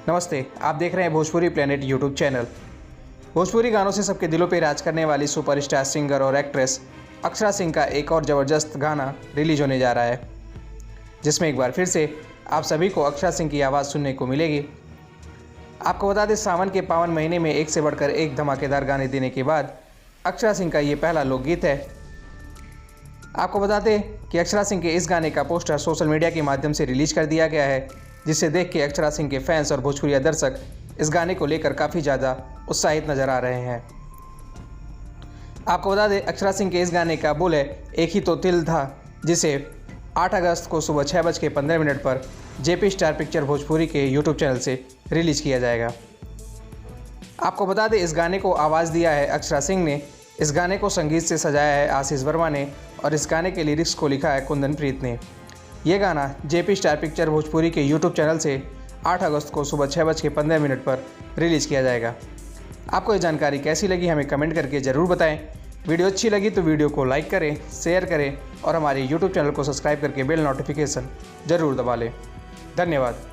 नमस्ते, आप देख रहे हैं Bhojpuri planet YouTube channel. Bhojpuri गानों से सबके दिलों पे राज करने वाली सुपरस्टार सिंगर और एक्ट्रेस अक्षरा सिंह का एक और ज़बरदस्त गाना रिलीज होने जा रहा है, जिसमें एक बार फिर से आप सभी को अक्षरा सिंह की आवाज़ सुनने को मिलेगी। आपको बता दें, सावन के पावन महीने में एक से बढ़कर एक धमाकेदार गाने देने के बाद अक्षरा सिंह का ये पहला लोकगीत है। आपको बता दें कि अक्षरा सिंह के इस गाने का पोस्टर सोशल मीडिया के माध्यम से रिलीज कर दिया गया है, जिसे देख के अक्षरा सिंह के फैंस और भोजपुरी दर्शक इस गाने को लेकर काफ़ी ज़्यादा उत्साहित नज़र आ रहे हैं। आपको बता दें, अक्षरा सिंह के इस गाने का बोल है, एक ही तो दिल था, जिसे 8 अगस्त को सुबह 6:15 पर जेपी स्टार पिक्चर भोजपुरी के यूट्यूब चैनल से रिलीज़ किया जाएगा। आपको बता दें, इस गाने को आवाज़ दिया है अक्षरा सिंह ने, इस गाने को संगीत से सजाया है आशीष वर्मा ने और इस गाने के लिरिक्स को लिखा है कुंदन प्रीत ने। यह गाना जेपी स्टार पिक्चर भोजपुरी के यूट्यूब चैनल से 8 अगस्त को सुबह 6:15 पर रिलीज़ किया जाएगा। आपको ये जानकारी कैसी लगी हमें कमेंट करके ज़रूर बताएं। वीडियो अच्छी लगी तो वीडियो को लाइक करें, शेयर करें और हमारे यूट्यूब चैनल को सब्सक्राइब करके बेल नोटिफिकेशन ज़रूर दबा लें। धन्यवाद।